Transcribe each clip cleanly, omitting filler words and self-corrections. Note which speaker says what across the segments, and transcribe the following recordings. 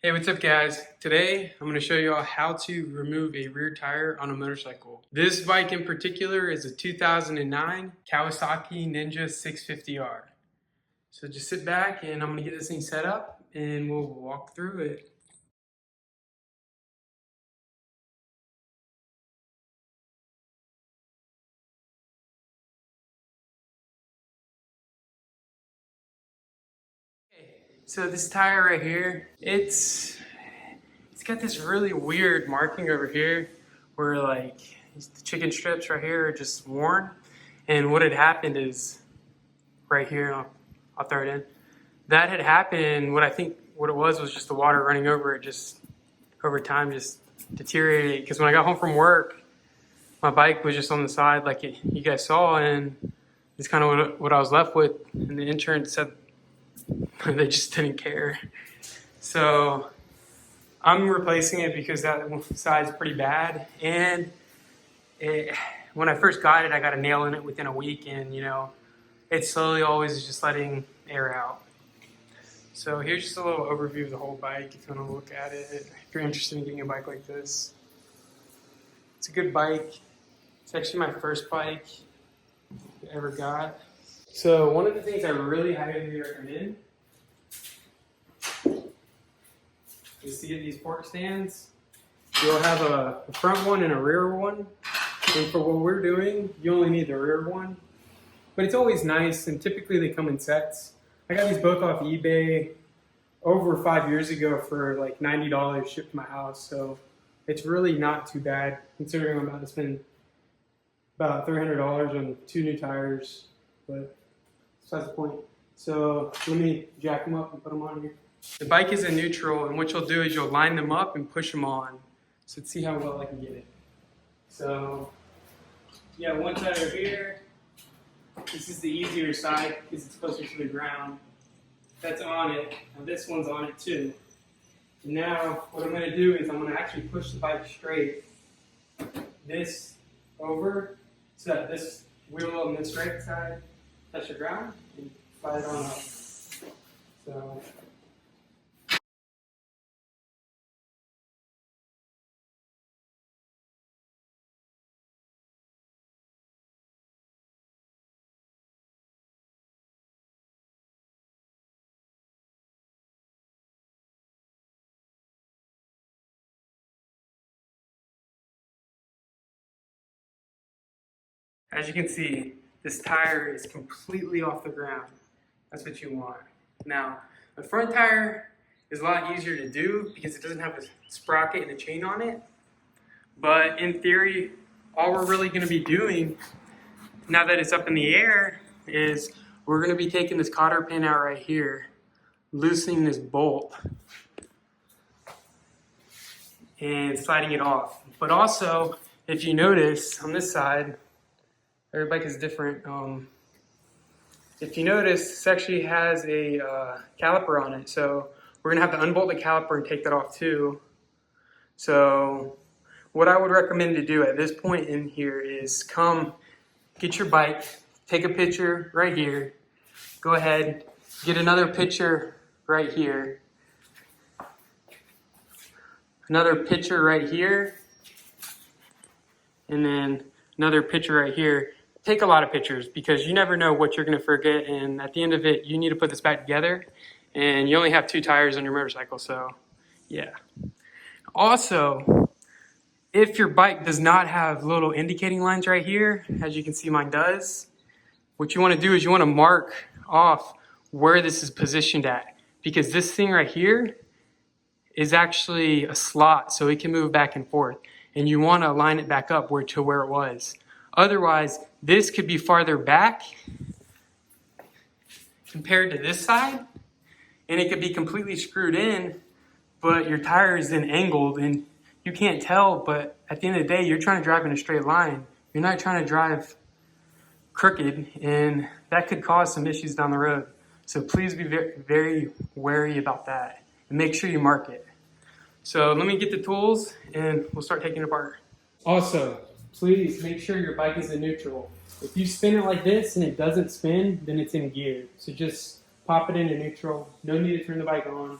Speaker 1: Hey, what's up guys? Today I'm going to show you all how to remove a rear tire on a motorcycle. This bike in particular is a 2009 Kawasaki Ninja 650R. So just sit back and I'm going to get this thing set up and we'll walk through it. So this tire right here, it's got this really weird marking over here where like the chicken strips right here are just worn. And what had happened is right here, I'll throw it in. That had happened. What it was just the water running over it, just over time, just deteriorated. Because when I got home from work, my bike was just on the side, like you guys saw, and it's kind of what I was left with. And the insurance said they just didn't care. So I'm replacing it because that side's pretty bad. And when I first got it, I got a nail in it within a week, and it's slowly always just letting air out. So here's just a little overview of the whole bike if you want to look at it, if you're interested in getting a bike like this. It's a good bike. It's actually my first bike I ever got. So one of the things I really highly recommend is to get these fork stands. You'll have a front one and a rear one. And for what we're doing, you only need the rear one. But it's always nice, and typically they come in sets. I got these both off eBay over 5 years ago for like $90 shipped to my house. So it's really not too bad considering I'm about to spend about $300 on 2 new tires. But that's the point. So let me jack them up and put them on here. The bike is in neutral, and what you'll do is you'll line them up and push them on. So let's see how well I can get it. So yeah, one tire here. This is the easier side because it's closer to the ground. That's on it. Now this one's on it too. And now what I'm going to do is I'm going to actually push the bike straight. This over so that this wheel on this right side touch the ground and slide it on up. So as you can see, this tire is completely off the ground. That's what you want. Now, the front tire is a lot easier to do because it doesn't have a sprocket and a chain on it. But in theory, all we're really going to be doing, now that it's up in the air, is we're going to be taking this cotter pin out right here, loosening this bolt, and sliding it off. But also, if you notice on this side, every bike is different. If you notice, this actually has a caliper on it. So we're gonna have to unbolt the caliper and take that off too. So what I would recommend to do at this point in here is come get your bike, take a picture right here, go ahead, get another picture right here, another picture right here, and then another picture right here. Take a lot of pictures because you never know what you're going to forget, and at the end of it you need to put this back together, and you only have 2 tires on your motorcycle. So yeah, also if your bike does not have little indicating lines right here, as you can see mine does, what you want to do is you want to mark off where this is positioned at, because this thing right here is actually a slot so it can move back and forth, and you want to line it back up to where it was. Otherwise, this could be farther back compared to this side, and it could be completely screwed in, but your tire is then angled, and you can't tell, but at the end of the day, you're trying to drive in a straight line. You're not trying to drive crooked, and that could cause some issues down the road. So please be very, very wary about that, and make sure you mark it. So let me get the tools, and we'll start taking it apart. Also, please make sure your bike is in neutral. If you spin it like this and it doesn't spin, then it's in gear. So just pop it into neutral. No need to turn the bike on.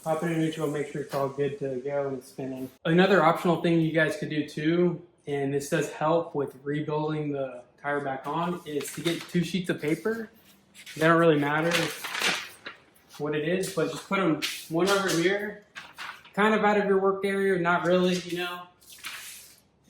Speaker 1: pop it in neutral, make sure it's all good to go and it's spinning. Another optional thing you guys could do too, and this does help with rebuilding the tire back on, is to get 2 sheets of paper. They don't really matter what it is, but just put them one over here, kind of out of your work area, not really, you know,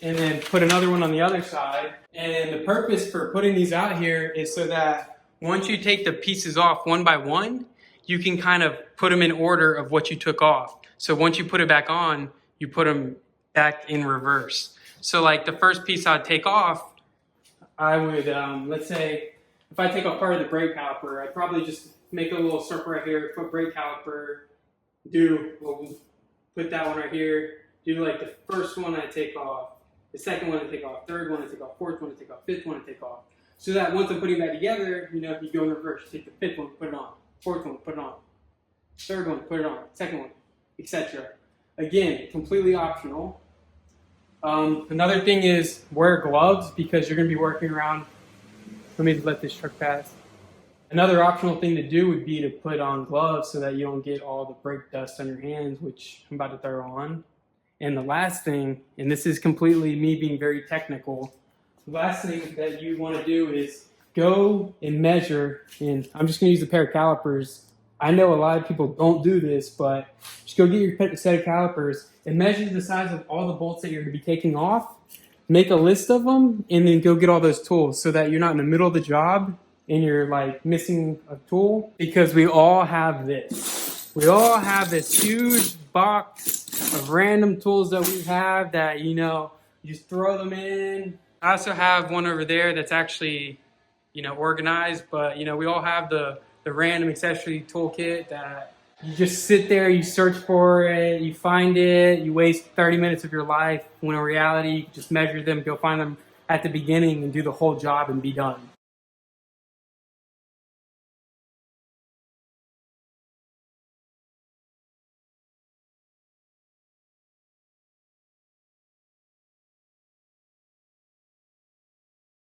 Speaker 1: and then put another one on the other side. And the purpose for putting these out here is so that once you take the pieces off one by one, you can kind of put them in order of what you took off. So once you put it back on, you put them back in reverse. So like the first piece I'd take off, I would, let's say, if I take off part of the brake caliper, I'd probably just make a little circle right here, put brake caliper, put that one right here, do like the first one I take off, the second one I take off, third one I take off, fourth one I take off, fifth one I take off. So that once I'm putting that together, you know, you go in reverse, take the fifth one, put it on, fourth one, put it on, third one, put it on, second one, etc. Again, completely optional. Another thing is wear gloves because you're going to be working around. Let me let this truck pass. Another optional thing to do would be to put on gloves so that you don't get all the brake dust on your hands, which I'm about to throw on. And the last thing, and this is completely me being very technical, the last thing that you want to do is go and measure, and I'm just going to use a pair of calipers. I know a lot of people don't do this, but just go get your set of calipers and measure the size of all the bolts that you're going to be taking off. Make a list of them, and then go get all those tools so that you're not in the middle of the job and you're like missing a tool, because we all have this. We all have this huge box of random tools that we have that, you know, you just throw them in. I also have one over there that's actually, you know, organized, but you know, we all have the random accessory toolkit that you just sit there, you search for it, you find it, you waste 30 minutes of your life, when in reality, you just measure them, go find them at the beginning and do the whole job and be done.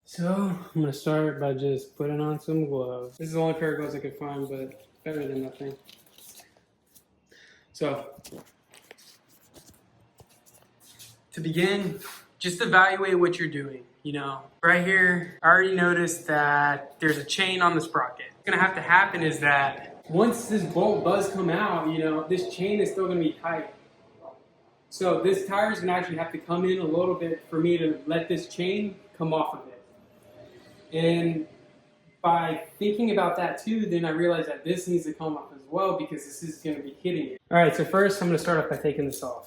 Speaker 1: So I'm gonna start by just putting on some gloves. This is the only pair of gloves I could find, but better than nothing. So to begin, just evaluate what you're doing. You know, right here, I already noticed that there's a chain on the sprocket. What's gonna have to happen is that once this bolt does come out, you know, this chain is still gonna be tight. So this tire is gonna actually have to come in a little bit for me to let this chain come off of it. And by thinking about that too, then I realized that this needs to come off as well, because this is going to be hitting it. All right, so first I'm going to start off by taking this off.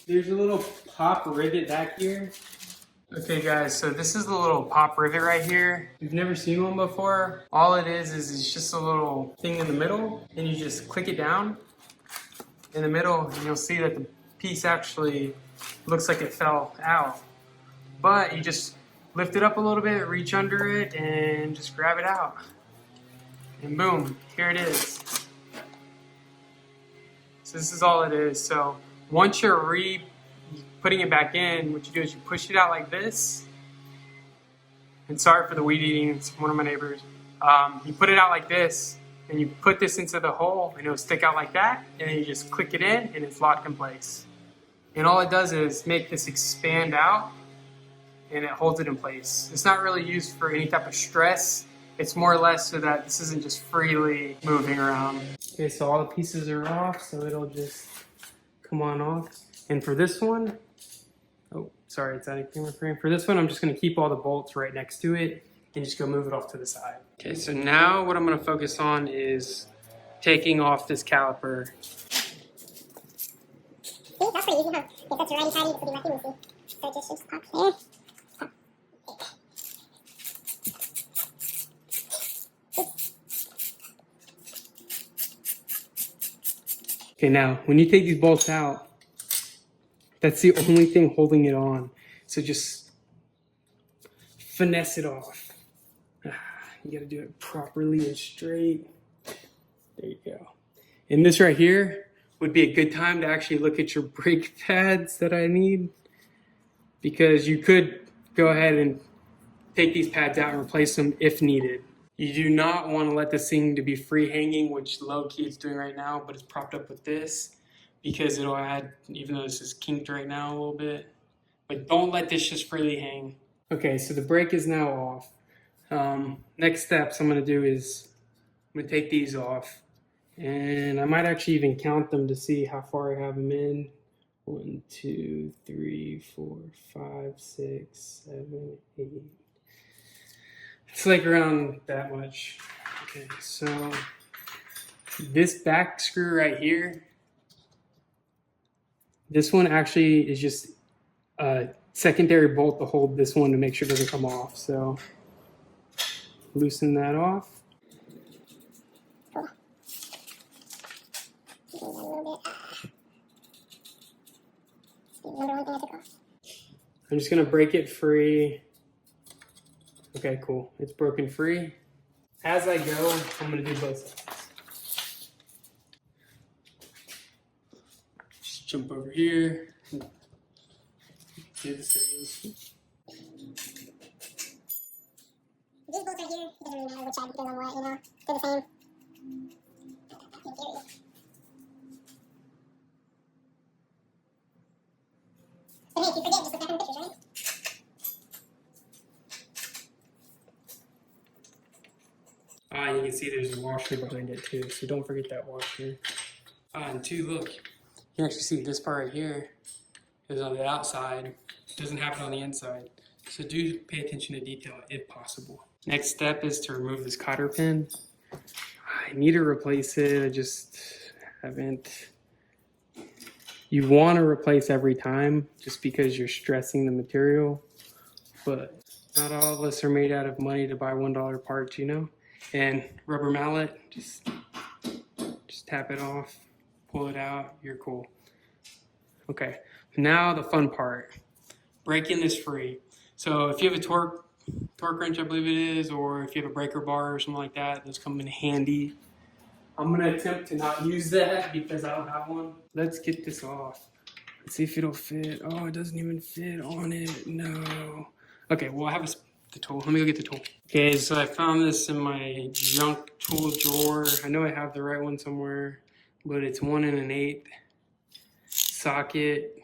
Speaker 1: There's a little pop rivet back here. Okay guys, so this is the little pop rivet right here. If you've never seen one before, all it is it's just a little thing in the middle, and you just click it down in the middle, and you'll see that the piece actually looks like it fell out. But you just lift it up a little bit, reach under it, and just grab it out. And boom, here it is. So this is all it is. So once you're putting it back in, what you do is you push it out like this. And sorry for the weed eating, it's one of my neighbors. You put it out like this, and you put this into the hole, and it'll stick out like that, and then you just click it in, and it's locked in place. And all it does is make this expand out, and it holds it in place. It's not really used for any type of stress. It's more or less so that this isn't just freely moving around. Okay, so all the pieces are off, so it'll just come on off. And for this one, oh, sorry, it's out of camera frame. For this one, I'm just gonna keep all the bolts right next to it and just go move it off to the side. Okay, so now what I'm gonna focus on is taking off this caliper.
Speaker 2: See, that's pretty easy, huh? If that's righty tighty, it could be lefty loosey. So just pop there.
Speaker 1: Okay, now when you take these bolts out, that's the only thing holding it on. So just finesse it off. You gotta do it properly and straight. There you go. And this right here would be a good time to actually look at your brake pads that I need, because you could go ahead and take these pads out and replace them if needed. You do not want to let this thing to be free hanging, which low key it's doing right now, but it's propped up with this because it'll add, even though this is kinked right now a little bit, but don't let this just freely hang. Okay, so the brake is now off. Next steps I'm going to do is I'm going to take these off, and I might actually even count them to see how far I have them in. 1, 2, 3, 4, 5, 6, 7, 8. It's like around that much. Okay, so this back screw right here, this one actually is just a secondary bolt to hold this one to make sure it doesn't come off. So loosen that off. I'm just gonna break it free. Okay, cool. It's broken free. As I go, I'm gonna do both sides. Just jump over here. Do the same.
Speaker 2: These bolts right here, it doesn't really matter which side, depends on what, you know, they're the same. In theory. But hey, if you forget, just look back in the pictures, right?
Speaker 1: You can see there's a washer behind it too, so don't forget that washer. And two, look, you can actually see this part right here is on the outside. It doesn't happen on the inside. So do pay attention to detail if possible. Next step is to remove this cotter pin. I need to replace it, I just haven't. You want to replace every time just because you're stressing the material, but not all of us are made out of money to buy $1 parts, you know? And rubber mallet, just tap it off, pull it out, you're cool. Okay, now the fun part, breaking this free. So if you have a torque wrench, I believe it is, or if you have a breaker bar or something like that, those come in handy. I'm gonna attempt to not use that because I don't have one. Let's get this off. Let's see if it'll fit. Oh, it doesn't even fit on it, no. Okay, well I have the tool, let me go get the tool. Okay, so I found this in my junk tool drawer. I know I have the right one somewhere, but it's 1 1/8 socket.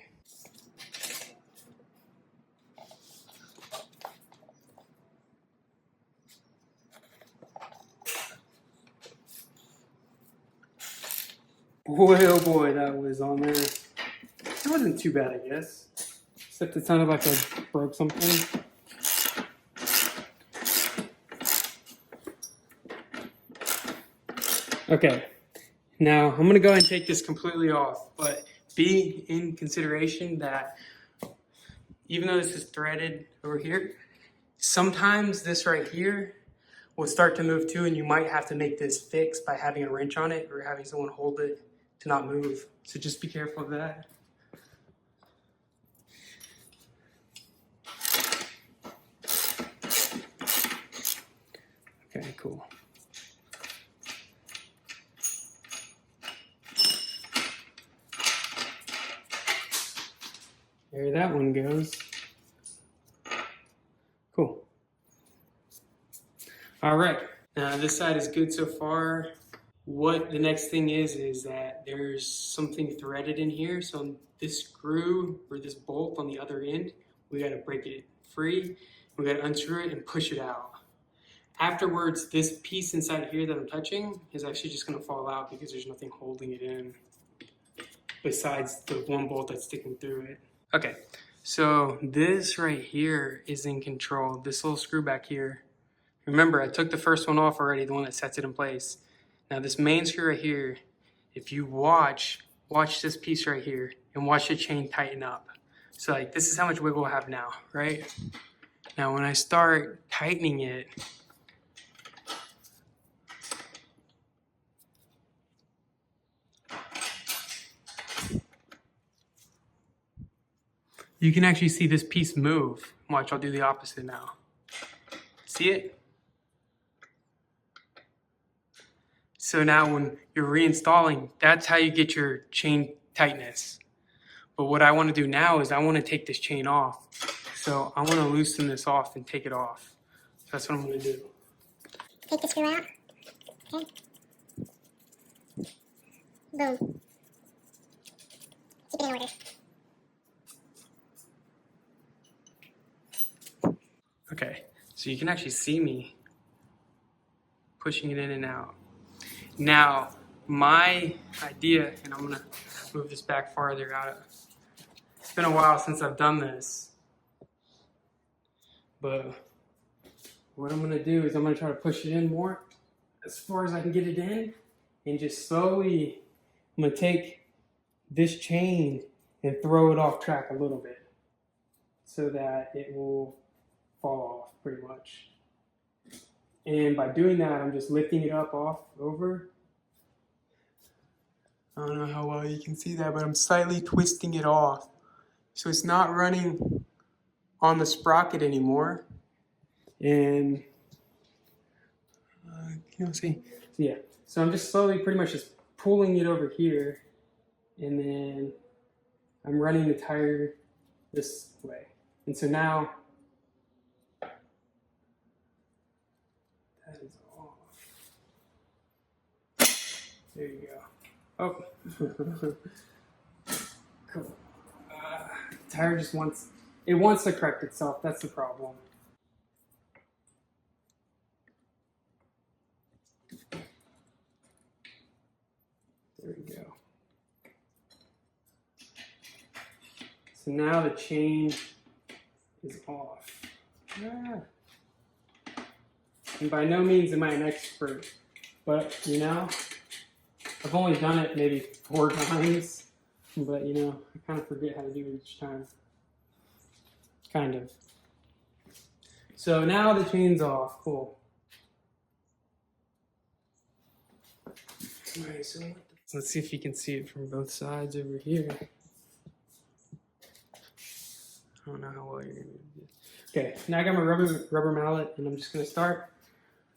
Speaker 1: Boy, oh boy, that was on there. It wasn't too bad, I guess. Except it sounded like I broke something. Okay, now I'm gonna go ahead and take this completely off, but be in consideration that even though this is threaded over here, sometimes this right here will start to move too, and you might have to make this fix by having a wrench on it or having someone hold it to not move. So just be careful of that. Okay, cool. There that one goes. Cool. All right, now this side is good so far. What the next thing is that there's something threaded in here. So this screw or this bolt on the other end, we gotta break it free. We gotta unscrew it and push it out. Afterwards, this piece inside here that I'm touching is actually just gonna fall out because there's nothing holding it in besides the one bolt that's sticking through it. Okay, so this right here is in control. This little screw back here. Remember, I took the first one off already, the one that sets it in place. Now this main screw right here, if you watch this piece right here and watch the chain tighten up. So like this is how much wiggle I have now, right? Now when I start tightening it, you can actually see this piece move. Watch, I'll do the opposite now. See it? So now when you're reinstalling, that's how you get your chain tightness. But what I want to do now is I want to take this chain off. So I want to loosen this off and take it off. that's what I'm gonna do.
Speaker 2: Take the screw out. Okay. Boom. Keep it in order.
Speaker 1: Okay, so you can actually see me pushing it in and out. Now, my idea, and I'm gonna move this back farther out. It's been a while since I've done this, but what I'm gonna do is I'm gonna try to push it in more as far as I can get it in, and just slowly, I'm gonna take this chain and throw it off track a little bit so that it will fall off pretty much. And by doing that, I'm just lifting it up off over. I don't know how well you can see that, but I'm slightly twisting it off. So it's not running on the sprocket anymore. And you know, see, yeah. So I'm just slowly pretty much just pulling it over here. And then I'm running the tire this way. And so now, that is off. There you go. Oh, cool. Tire just wants to correct itself. That's the problem. There we go. So now the chain is off. And by no means am I an expert, but you know, I've only done it maybe 4 times, but you know, I kind of forget how to do it each time. Kind of. So now the chain's off. Cool. Alright, so let's see if you can see it from both sides over here. I don't know how well you're gonna do. Okay, now I got my rubber mallet, and I'm just gonna start.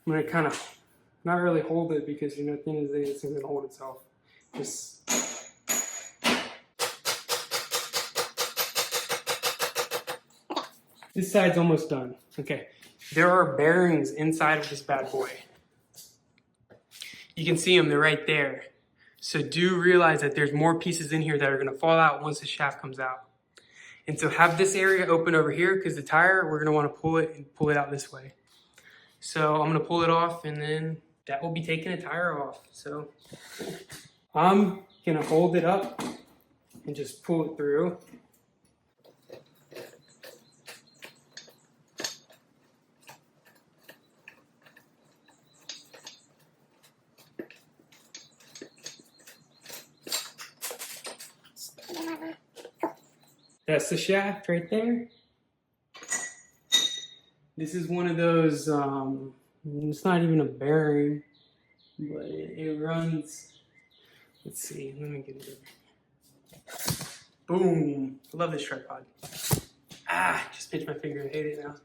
Speaker 1: I'm gonna kind of not really hold it because you know at the end of the day it's gonna hold itself. Just this side's almost done. Okay, there are bearings inside of this bad boy. You can see them; they're right there. So do realize that there's more pieces in here that are gonna fall out once the shaft comes out. And so have this area open over here because the tire, we're gonna wanna pull it and pull it out this way. So I'm gonna pull it off and then that will be taking the tire off. So I'm gonna hold it up and just pull it through. That's the shaft right there. This is one of those, it's not even a bearing, but it runs, let's see, let me get it. Boom, I love this tripod. Just pinched my finger, I hate it now.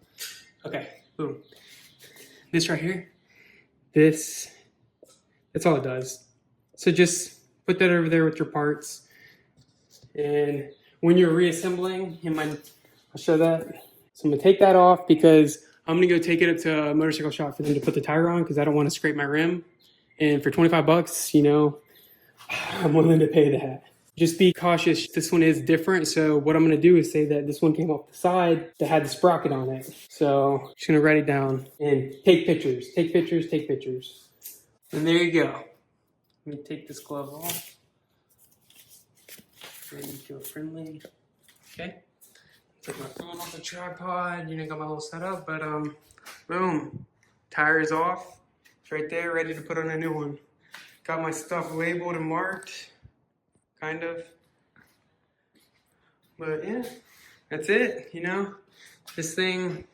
Speaker 1: Okay, boom. This right here, that's all it does. So just put that over there with your parts. And when you're reassembling, I'll show that. So I'm gonna take that off because I'm gonna go take it up to a motorcycle shop for them to put the tire on because I don't want to scrape my rim. And for 25 bucks, you know, I'm willing to pay that. Just be cautious. This one is different. So what I'm gonna do is say that this one came off the side that had the sprocket on it. So I'm just gonna write it down and take pictures. Take pictures, take pictures. And there you go. Let me take this glove off. Very eco-friendly. Okay. Took my phone off the tripod. You know, got my little setup, but boom. Tire is off. It's right there, ready to put on a new one. Got my stuff labeled and marked. Kind of. But yeah, that's it, you know. This thing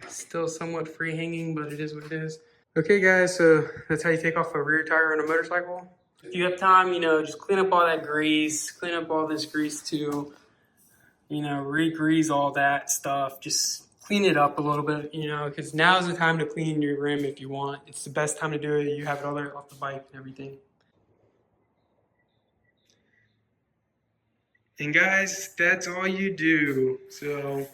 Speaker 1: is still somewhat free hanging, but it is what it is. Okay guys, so that's how you take off a rear tire on a motorcycle. If you have time, you know, just clean up all that grease, clean up all this grease too, you know, re-grease all that stuff. Just clean it up a little bit, you know, because now's the time to clean your rim if you want. It's the best time to do it. You have it all there off the bike and everything. And guys, that's all you do. So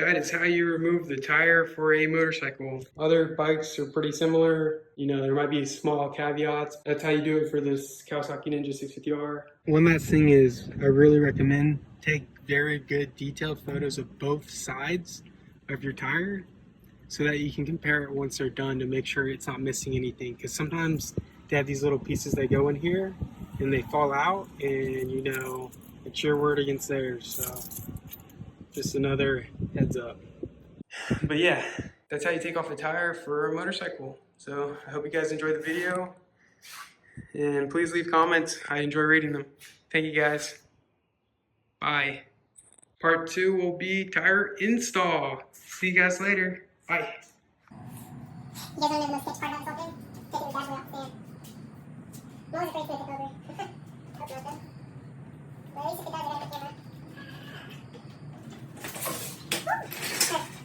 Speaker 1: that is how you remove the tire for a motorcycle. Other bikes are pretty similar. You know, there might be small caveats. That's how you do it for this Kawasaki Ninja 650R. One last thing is, I really recommend take very good detailed photos of both sides of your tire so that you can compare it once they're done to make sure it's not missing anything. Because sometimes they have these little pieces that go in here and they fall out, and you know, it's your word against theirs. So just another heads up. But yeah, that's how you take off a tire for a motorcycle. So I hope you guys enjoyed the video, and please leave comments. I enjoy reading them. Thank you guys. Bye. Part 2 will be tire install. See you guys later. Bye.
Speaker 2: You guys remember the most sketch part about this whole thing? Taking the dashboard out the sand. No one's afraid to take over. That's not good. But at least if it does, it has the camera. Woo!